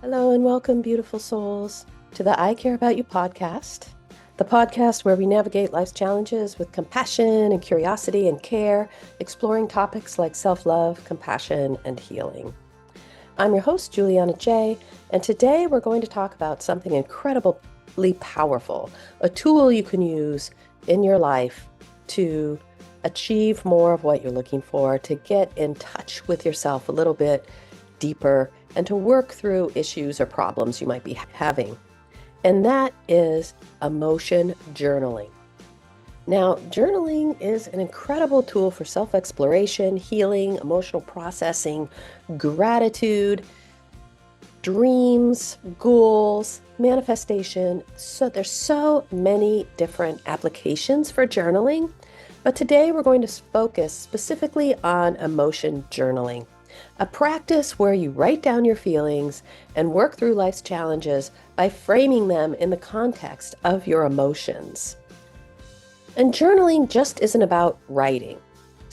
Hello and welcome, beautiful souls, to the I Care About You podcast, the podcast where we navigate life's challenges with compassion and curiosity and care, exploring topics like self-love, compassion, and healing. I'm your host, Juliana J., and today we're going to talk about something incredibly powerful, a tool you can use in your life to achieve more of what you're looking for, to get in touch with yourself a little bit deeper, and to work through issues or problems you might be having. And that is emotion journaling. Now, journaling is an incredible tool for self-exploration, healing, emotional processing, gratitude, dreams, goals, manifestation. So there's so many different applications for journaling, but today we're going to focus specifically on emotion journaling, a practice where you write down your feelings and work through life's challenges by framing them in the context of your emotions. And journaling just isn't about writing.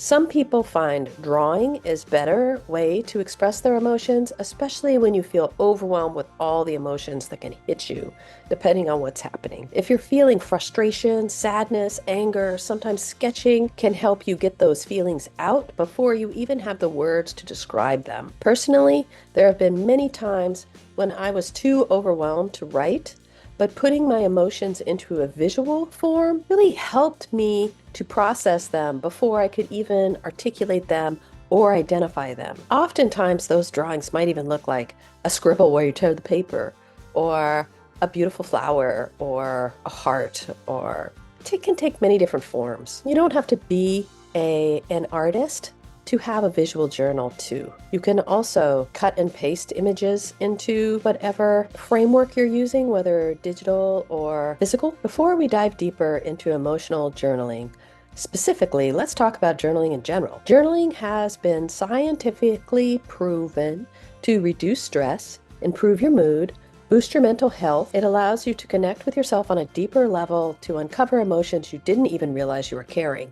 Some people find drawing is a better way to express their emotions, especially when you feel overwhelmed with all the emotions that can hit you, depending on what's happening. If you're feeling frustration, sadness, anger, sometimes sketching can help you get those feelings out before you even have the words to describe them. Personally, there have been many times when I was too overwhelmed to write, but putting my emotions into a visual form really helped me to process them before I could even articulate them or identify them. Oftentimes, those drawings might even look like a scribble where you tear the paper, or a beautiful flower, or a heart, or it can take many different forms. You don't have to be an artist to have a visual journal too. You can also cut and paste images into whatever framework you're using, whether digital or physical. Before we dive deeper into emotional journaling, specifically, let's talk about journaling in general. Journaling has been scientifically proven to reduce stress, improve your mood, boost your mental health. It allows you to connect with yourself on a deeper level, to uncover emotions you didn't even realize you were carrying.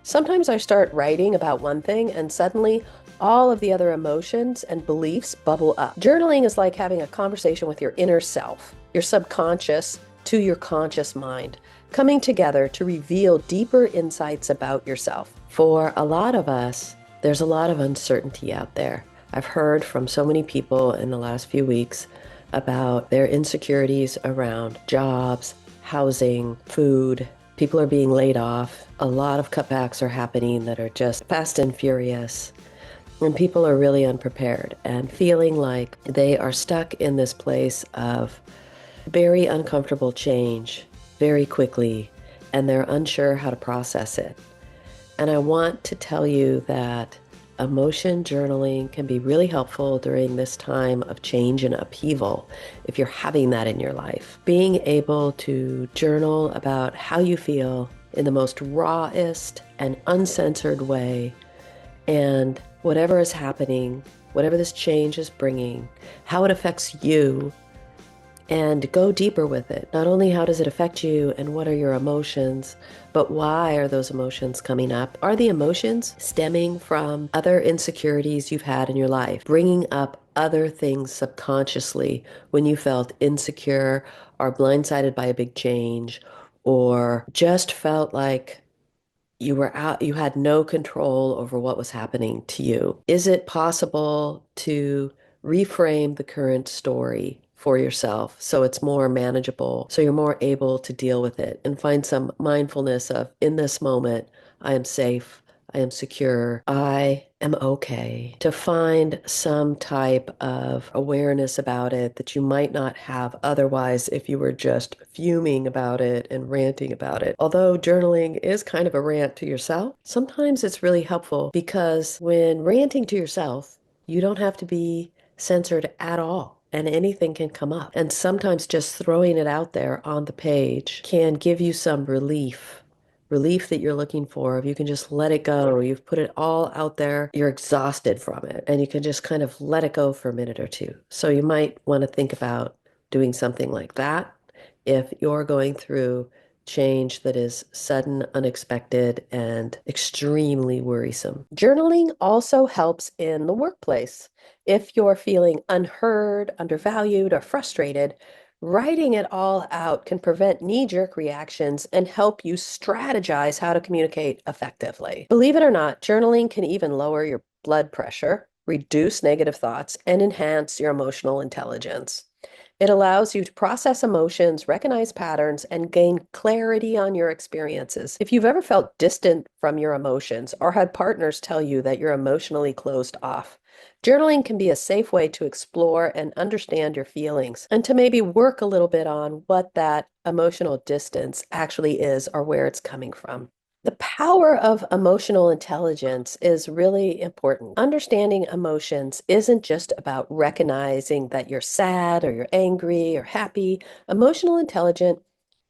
Sometimes I start writing about one thing and suddenly all of the other emotions and beliefs bubble up. Journaling is like having a conversation with your inner self, your subconscious to your conscious mind, coming together to reveal deeper insights about yourself. For a lot of us, there's a lot of uncertainty out there. I've heard from so many people in the last few weeks about their insecurities around jobs, housing, food. People are being laid off. A lot of cutbacks are happening that are just fast and furious. And people are really unprepared and feeling like they are stuck in this place of very uncomfortable change very quickly, and they're unsure how to process it. And I want to tell you that emotion journaling can be really helpful during this time of change and upheaval if you're having that in your life. Being able to journal about how you feel in the most rawest and uncensored way, and whatever is happening, whatever this change is bringing, how it affects you, and go deeper with it. Not only how does it affect you and what are your emotions, but why are those emotions coming up? Are the emotions stemming from other insecurities you've had in your life, bringing up other things subconsciously when you felt insecure or blindsided by a big change, or just felt like you had no control over what was happening to you? Is it possible to reframe the current story for yourself so it's more manageable, so you're more able to deal with it and find some mindfulness of, in this moment, I am safe, I am secure, I am okay. To find some type of awareness about it that you might not have otherwise if you were just fuming about it and ranting about it. Although journaling is kind of a rant to yourself, sometimes it's really helpful because when ranting to yourself, you don't have to be censored at all. And anything can come up. And sometimes just throwing it out there on the page can give you some relief that you're looking for. If you can just let it go, you've put it all out there, you're exhausted from it, and you can just kind of let it go for a minute or two. So you might want to think about doing something like that if you're going through change that is sudden, unexpected, and extremely worrisome. Journaling also helps in the workplace. If you're feeling unheard, undervalued, or frustrated, writing it all out can prevent knee-jerk reactions and help you strategize how to communicate effectively. Believe it or not, journaling can even lower your blood pressure, reduce negative thoughts, and enhance your emotional intelligence. It allows you to process emotions, recognize patterns, and gain clarity on your experiences. If you've ever felt distant from your emotions or had partners tell you that you're emotionally closed off, journaling can be a safe way to explore and understand your feelings and to maybe work a little bit on what that emotional distance actually is or where it's coming from. The power of emotional intelligence is really important. Understanding emotions isn't just about recognizing that you're sad or you're angry or happy. Emotional intelligence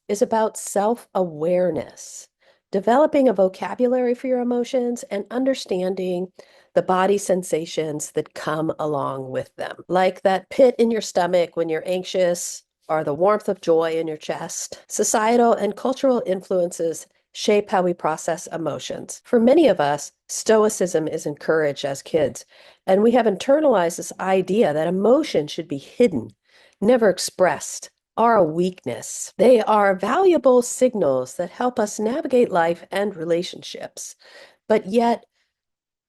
is about self-awareness, developing a vocabulary for your emotions and understanding the body sensations that come along with them, like that pit in your stomach when you're anxious or the warmth of joy in your chest. Societal and cultural influences shape how we process emotions. For many of us, stoicism is encouraged as kids, and we have internalized this idea that emotion should be hidden, never expressed, are a weakness. They are valuable signals that help us navigate life and relationships. But yet,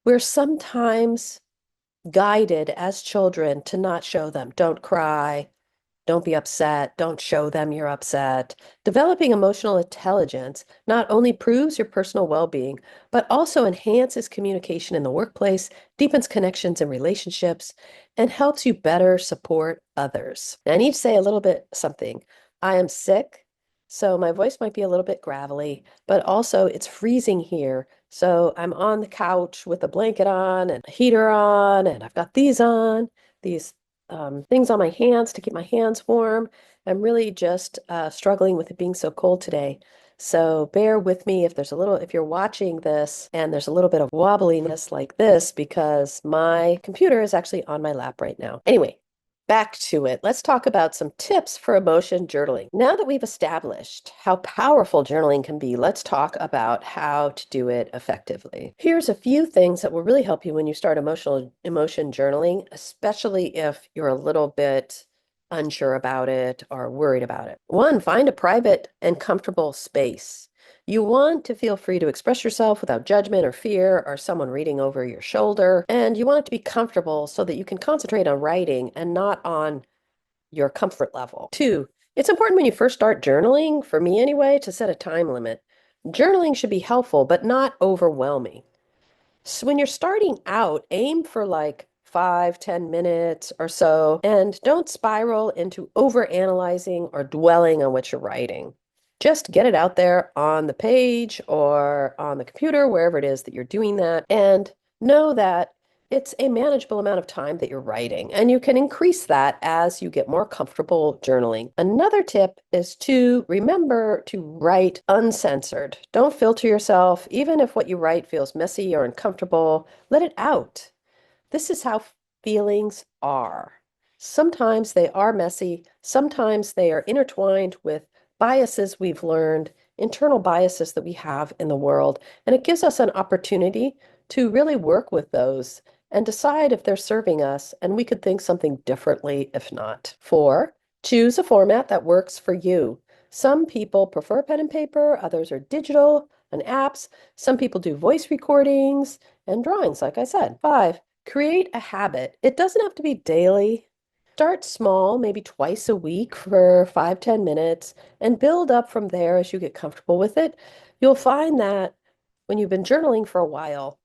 we're sometimes guided as children to not show them. Don't cry, don't be upset. Don't show them you're upset. Developing emotional intelligence not only proves your personal well-being, but also enhances communication in the workplace, deepens connections in relationships, and helps you better support others. Now, I need to say a little bit something. I am sick, so my voice might be a little bit gravelly, but also it's freezing here. So I'm on the couch with a blanket on and a heater on, and I've got these on, these things on my hands to keep my hands warm. I'm really just struggling with it being so cold today. So bear with me if you're watching this and there's a little bit of wobbliness like this because my computer is actually on my lap right now. Anyway, back to it. Let's talk about some tips for emotion journaling. Now that we've established how powerful journaling can be, let's talk about how to do it effectively. Here's a few things that will really help you when you start emotion journaling, especially if you're a little bit unsure about it or worried about it. One, find a private and comfortable space. You want to feel free to express yourself without judgment or fear or someone reading over your shoulder. And you want it to be comfortable so that you can concentrate on writing and not on your comfort level. Two, it's important when you first start journaling, for me anyway, to set a time limit. Journaling should be helpful, but not overwhelming. So when you're starting out, aim for like 5, 10 minutes or so, and don't spiral into overanalyzing or dwelling on what you're writing. Just get it out there on the page or on the computer, wherever it is that you're doing that, and know that it's a manageable amount of time that you're writing, and you can increase that as you get more comfortable journaling. Another tip is to remember to write uncensored. Don't filter yourself, even if what you write feels messy or uncomfortable, let it out. This is how feelings are. Sometimes they are messy, sometimes they are intertwined with biases we've learned, internal biases that we have in the world, and it gives us an opportunity to really work with those and decide if they're serving us, and we could think something differently if not. Four, choose a format that works for you. Some people prefer pen and paper, others are digital and apps. Some people do voice recordings and drawings, like I said. Five, create a habit. It doesn't have to be daily. Start small, maybe twice a week for 5, 10 minutes, and build up from there as you get comfortable with it. You'll find that when you've been journaling for a while,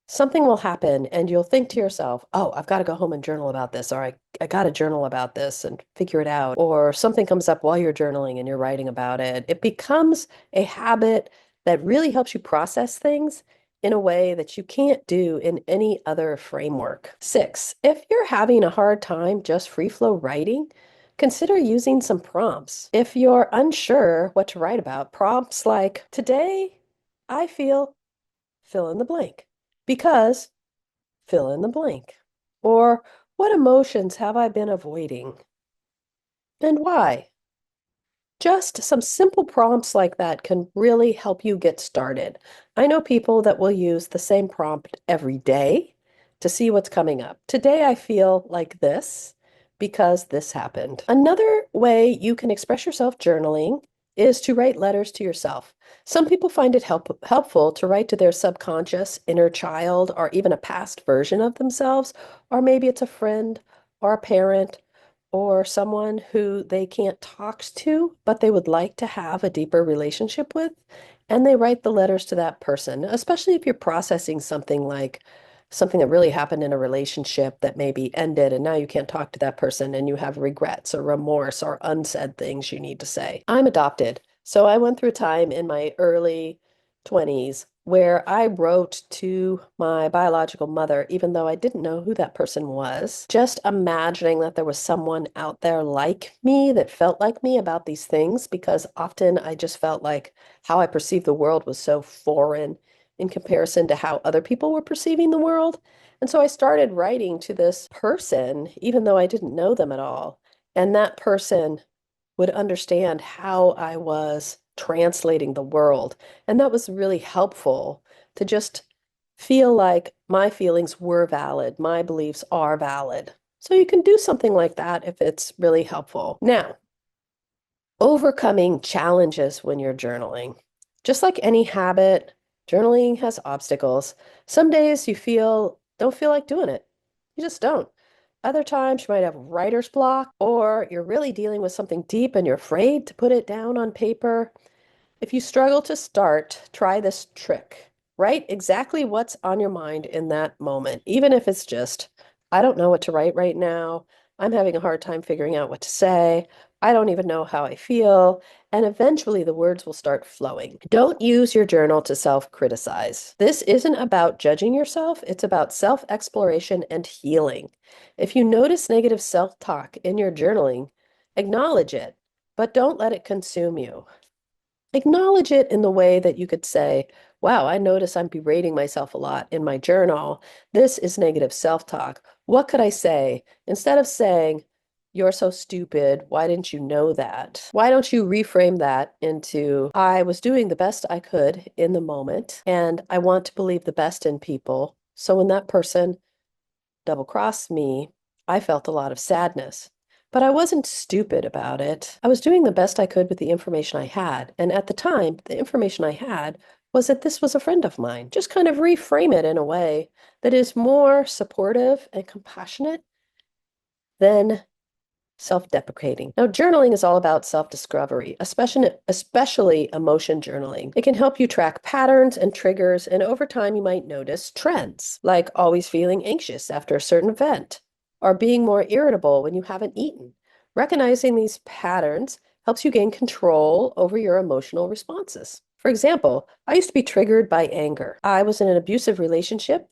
something will happen and you'll think to yourself, oh, I've got to go home and journal about this, or I got to journal about this and figure it out. Or something comes up while you're journaling and you're writing about it. It becomes a habit that really helps you process things in a way that you can't do in any other framework. Six, if you're having a hard time just free flow writing, consider using some prompts. If you're unsure what to write about, prompts like, today I feel fill in the blank because fill in the blank. Or what emotions have I been avoiding and why? Just some simple prompts like that can really help you get started. I know people that will use the same prompt every day, to see what's coming up. Today I feel like this because this happened. Another way you can express yourself journaling is to write letters to yourself. Some people find it helpful to write to their subconscious inner child or even a past version of themselves, or maybe it's a friend or a parent or someone who they can't talk to, but they would like to have a deeper relationship with. And they write the letters to that person, especially if you're processing something like something that really happened in a relationship that maybe ended and now you can't talk to that person and you have regrets or remorse or unsaid things you need to say. I'm adopted. So I went through a time in my early 20s where I wrote to my biological mother, even though I didn't know who that person was, just imagining that there was someone out there like me that felt like me about these things, because often I just felt like how I perceived the world was so foreign in comparison to how other people were perceiving the world. And so I started writing to this person, even though I didn't know them at all. And that person would understand how I was translating the world. And that was really helpful to just feel like my feelings were valid, my beliefs are valid. So you can do something like that if it's really helpful. Now, overcoming challenges when you're journaling. Just like any habit, journaling has obstacles. Some days you don't feel like doing it. You just don't. Other times you might have writer's block, or you're really dealing with something deep and you're afraid to put it down on paper. If you struggle to start, try this trick. Write exactly what's on your mind in that moment, even if it's just, I don't know what to write right now. I'm having a hard time figuring out what to say. I don't even know how I feel. And eventually the words will start flowing. Don't use your journal to self-criticize. This isn't about judging yourself, it's about self-exploration and healing. If you notice negative self-talk in your journaling, acknowledge it, but don't let it consume you. Acknowledge it in the way that you could say, wow, I notice I'm berating myself a lot in my journal. This is negative self-talk. What could I say? Instead of saying, you're so stupid, why didn't you know that? Why don't you reframe that into, I was doing the best I could in the moment, and I want to believe the best in people. So when that person double-crossed me, I felt a lot of sadness. But I wasn't stupid about it. I was doing the best I could with the information I had. And at the time, the information I had was that this was a friend of mine. Just kind of reframe it in a way that is more supportive and compassionate than self-deprecating. Now, journaling is all about self-discovery, especially emotion journaling. It can help you track patterns and triggers, and over time you might notice trends, like always feeling anxious after a certain event, or being more irritable when you haven't eaten. Recognizing these patterns helps you gain control over your emotional responses. For example, I used to be triggered by anger. I was in an abusive relationship,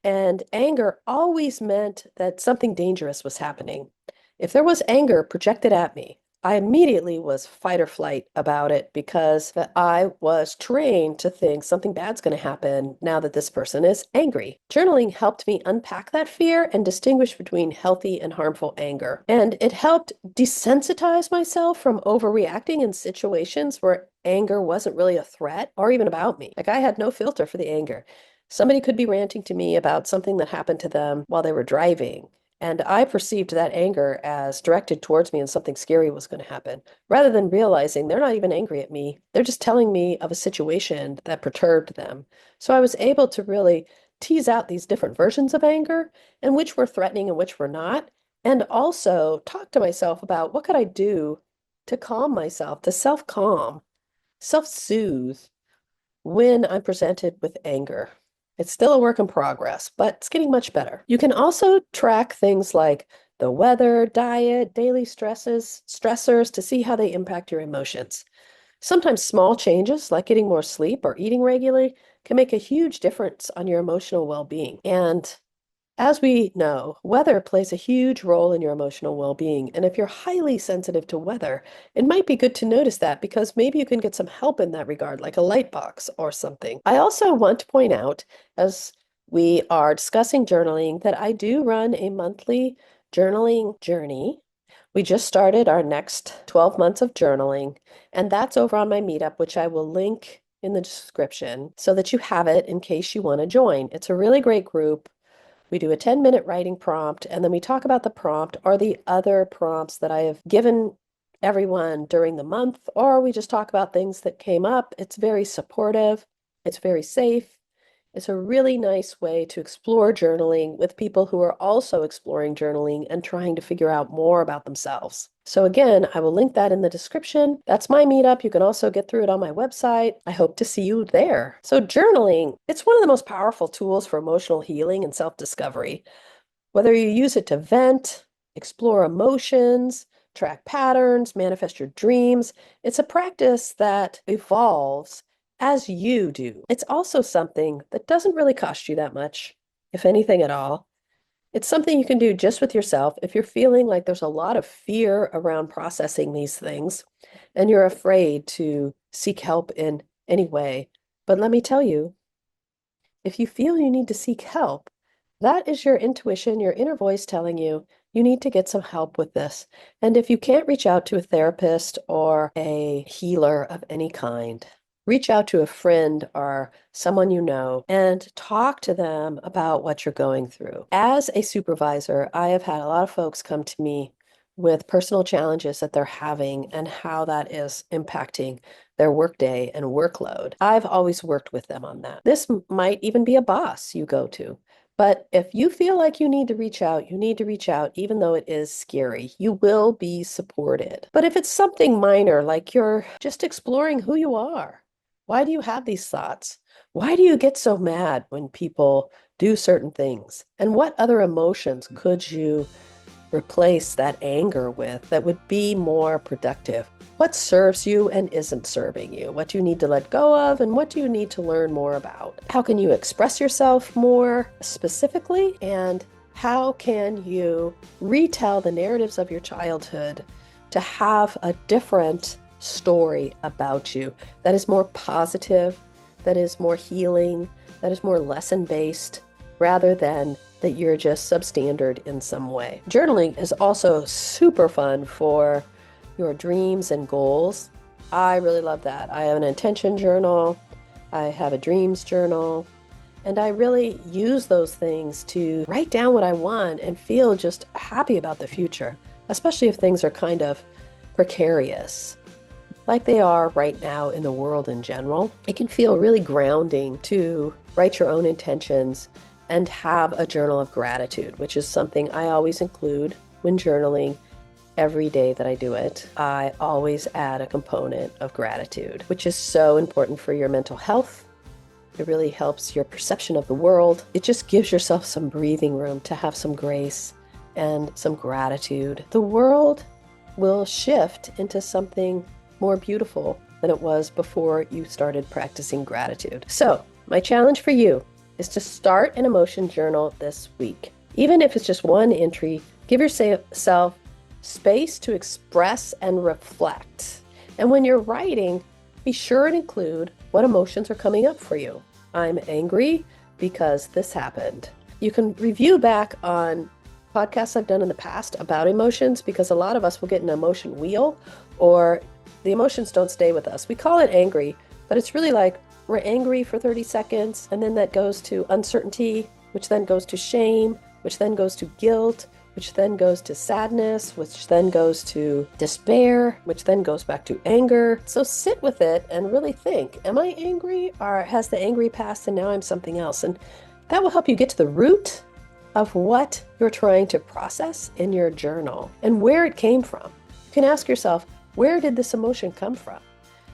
and anger always meant that something dangerous was happening. If there was anger projected at me, I immediately was fight or flight about it because I was trained to think something bad's going to happen now that this person is angry. Journaling helped me unpack that fear and distinguish between healthy and harmful anger. And it helped desensitize myself from overreacting in situations where anger wasn't really a threat or even about me. Like I had no filter for the anger. Somebody could be ranting to me about something that happened to them while they were driving, and I perceived that anger as directed towards me and something scary was going to happen, rather than realizing they're not even angry at me. They're just telling me of a situation that perturbed them. So I was able to really tease out these different versions of anger and which were threatening and which were not, and also talk to myself about what could I do to calm myself, to self-calm, self-soothe when I'm presented with anger. It's still a work in progress, but it's getting much better. You can also track things like the weather, diet, daily stressors to see how they impact your emotions. Sometimes small changes, like getting more sleep or eating regularly, can make a huge difference on your emotional well-being. And as we know, weather plays a huge role in your emotional well-being. And if you're highly sensitive to weather, it might be good to notice that because maybe you can get some help in that regard, like a light box or something. I also want to point out, as we are discussing journaling, that I do run a monthly journaling journey. We just started our next 12 months of journaling, and that's over on my meetup, which I will link in the description so that you have it in case you want to join. It's a really great group We do a 10-minute writing prompt, and then we talk about the prompt or the other prompts that I have given everyone during the month, or we just talk about things that came up. It's very supportive, it's very safe. It's a really nice way to explore journaling with people who are also exploring journaling and trying to figure out more about themselves. So again, I will link that in the description. That's my meetup. You can also get through it on my website. I hope to see you there. So journaling, it's one of the most powerful tools for emotional healing and self-discovery. Whether you use it to vent, explore emotions, track patterns, manifest your dreams, it's a practice that evolves as you do. It's also something that doesn't really cost you that much, if anything at all. It's something you can do just with yourself if you're feeling like there's a lot of fear around processing these things and you're afraid to seek help in any way. But let me tell you, if you feel you need to seek help, that is your intuition, your inner voice telling you you need to get some help with this. And if you can't reach out to a therapist or a healer of any kind, reach out to a friend or someone you know and talk to them about what you're going through. As a supervisor, I have had a lot of folks come to me with personal challenges that they're having and how that is impacting their workday and workload. I've always worked with them on that. This might even be a boss you go to. But if you feel like you need to reach out, you need to reach out, even though it is scary. You will be supported. But if it's something minor, like you're just exploring who you are, why do you have these thoughts? Why do you get so mad when people do certain things? And what other emotions could you replace that anger with that would be more productive? What serves you and isn't serving you? What do you need to let go of and what do you need to learn more about? How can you express yourself more specifically? And how can you retell the narratives of your childhood to have a different story about you that is more positive, that is more healing, that is more lesson-based, rather than that you're just substandard in some way. Journaling is also super fun for your dreams and goals. I really love that. I have an intention journal, I have a dreams journal, and I really use those things to write down what I want and feel just happy about the future, especially if things are kind of precarious, like they are right now in the world in general. It can feel really grounding to write your own intentions and have a journal of gratitude, which is something I always include when journaling. Every day that I do it, I always add a component of gratitude, which is so important for your mental health. It really helps your perception of the world. It just gives yourself some breathing room to have some grace and some gratitude. The world will shift into something more beautiful than it was before you started practicing gratitude. So my challenge for you is to start an emotion journal this week. Even if it's just one entry, give yourself space to express and reflect. And when you're writing, be sure and include what emotions are coming up for you. I'm angry because this happened. You can review back on podcasts I've done in the past about emotions, because a lot of us will get an emotion wheel, or the emotions don't stay with us. We call it angry, but it's really like we're angry for 30 seconds, and then that goes to uncertainty, which then goes to shame, which then goes to guilt, which then goes to sadness, which then goes to despair, which then goes back to anger. So sit with it and really think, am I angry, or has the angry passed and now I'm something else? And that will help you get to the root of what you're trying to process in your journal and where it came from. You can ask yourself, where did this emotion come from?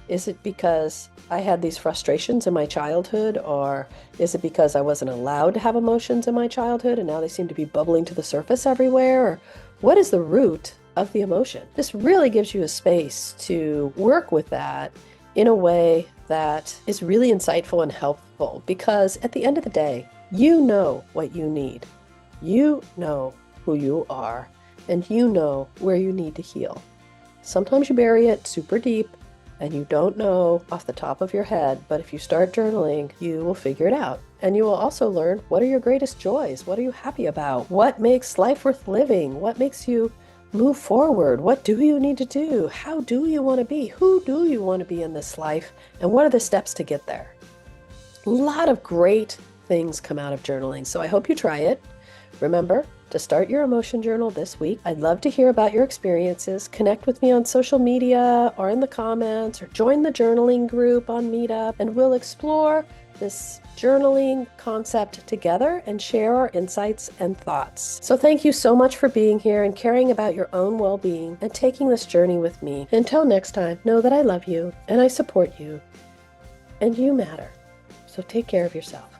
Is it because I had these frustrations in my childhood, or is it because I wasn't allowed to have emotions in my childhood and now they seem to be bubbling to the surface everywhere? Or what is the root of the emotion? This really gives you a space to work with that in a way that is really insightful and helpful, because at the end of the day, you know what you need. You know who you are, and you know where you need to heal. Sometimes you bury it super deep and you don't know off the top of your head, but if you start journaling, you will figure it out. And you will also learn, what are your greatest joys? What are you happy about? What makes life worth living? What makes you move forward? What do you need to do? How do you want to be? Who do you want to be in this life? And what are the steps to get there? A lot of great things come out of journaling, so I hope you try it. Remember to start your emotion journal this week. I'd love to hear about your experiences. Connect with me on social media or in the comments, or join the journaling group on Meetup, and we'll explore this journaling concept together and share our insights and thoughts. So thank you so much for being here and caring about your own well-being and taking this journey with me. Until next time, know that I love you and I support you, and you matter. So take care of yourself.